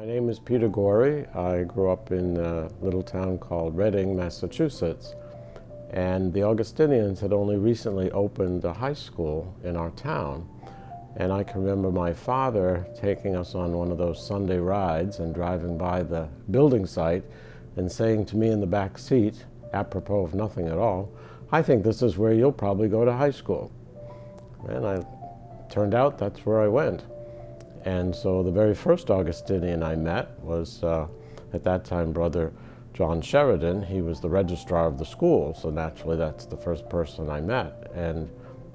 name is Peter Gori. I grew up in a little town called Reading, Massachusetts. And the Augustinians had only recently opened a high school in our town. And I can remember my father taking us on one of those Sunday rides and driving by the building site and saying to me in the back seat, apropos of nothing at all, "I think this is where you'll probably go to high school." And turned out that's where I went. And so the very first Augustinian I met was, at that time, Brother John Sheridan. He was the registrar of the school, so naturally that's the first person I met. And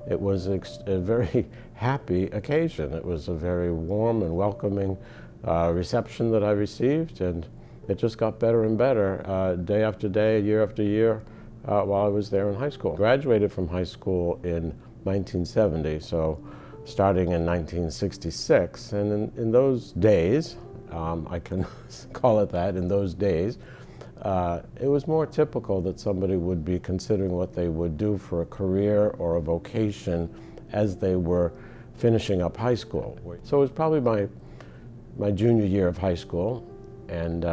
it was a very happy occasion. It was a very warm and welcoming reception that I received, and it just got better and better day after day, year after year, while I was there in high school. Graduated from high school in 1970, so starting in 1966, and in those days, I can call it that, in those days, it was more typical that somebody would be considering what they would do for a career or a vocation as they were finishing up high school. So it was probably my junior year of high school, and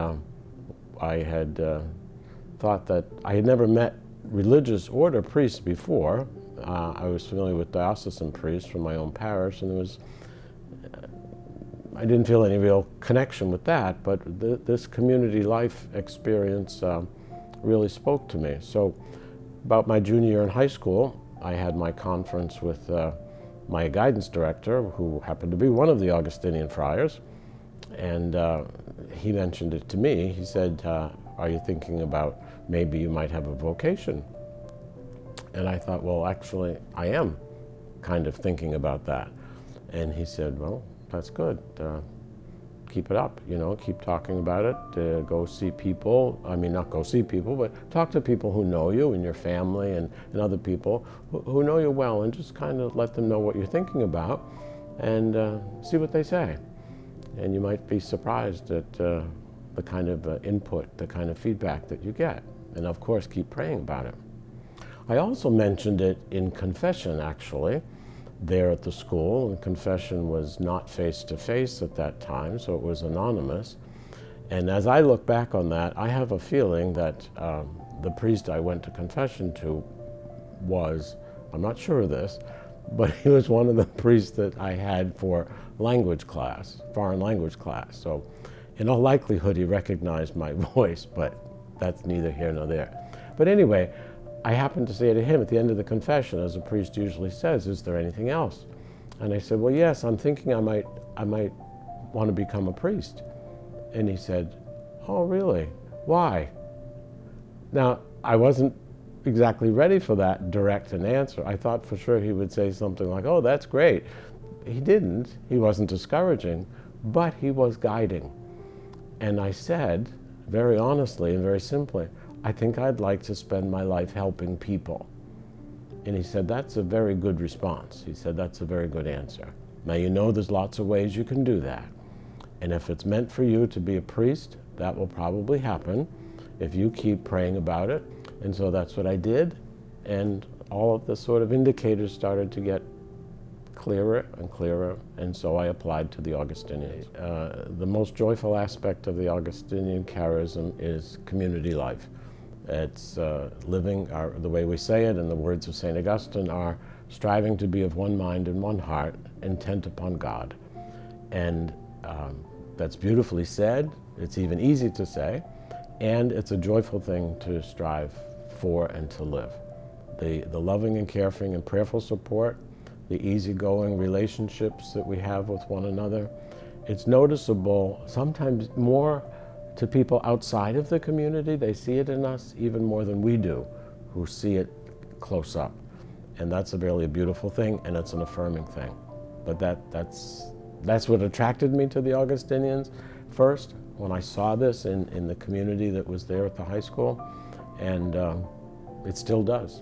I had thought that I had never met religious order priests before. I was familiar with diocesan priests from my own parish, and I didn't feel any real connection with that, but this community life experience really spoke to me. So about my junior year in high school, I had my conference with my guidance director, who happened to be one of the Augustinian friars, and he mentioned it to me. He said, "Are you thinking about maybe you might have a vocation?" And I thought, well, actually, I am kind of thinking about that. And he said, "Well, that's good. Keep it up, keep talking about it. Go see people. I mean, not go see people, but talk to people who know you and your family and other people who know you well, and just kind of let them know what you're thinking about and see what they say. And you might be surprised at the kind of input, the kind of feedback that you get. And of course, keep praying about it." I also mentioned it in confession, actually, there at the school. And confession was not face-to-face at that time, so it was anonymous. And as I look back on that, I have a feeling that the priest I went to confession to was, I'm not sure of this, but he was one of the priests that I had for language class, foreign language class. So in all likelihood, he recognized my voice, but that's neither here nor there. But anyway, I happened to say to him at the end of the confession, as a priest usually says, "Is there anything else?" And I said, "Well, yes, I'm thinking I might want to become a priest." And he said, "Oh, really? Why?" Now, I wasn't exactly ready for that direct an answer. I thought for sure he would say something like, "Oh, that's great." He didn't. He wasn't discouraging, but he was guiding. And I said, very honestly and very simply, "I think I'd like to spend my life helping people." And he said, "That's a very good response." He said, "That's a very good answer. Now, there's lots of ways you can do that. And if it's meant for you to be a priest, that will probably happen if you keep praying about it." And so that's what I did. And all of the sort of indicators started to get clearer and clearer, and so I applied to the Augustinians. The most joyful aspect of the Augustinian charism is community life. It's living, the way we say it in the words of St. Augustine, are striving to be of one mind and one heart, intent upon God. And that's beautifully said. It's even easy to say, and it's a joyful thing to strive for and to live. The loving and caring and prayerful support, the easygoing relationships that we have with one another, it's noticeable sometimes more to people outside of the community. They see it in us even more than we do, who see it close up. And that's a really beautiful thing, and it's an affirming thing. But that's what attracted me to the Augustinians first, when I saw this in the community that was there at the high school, and it still does.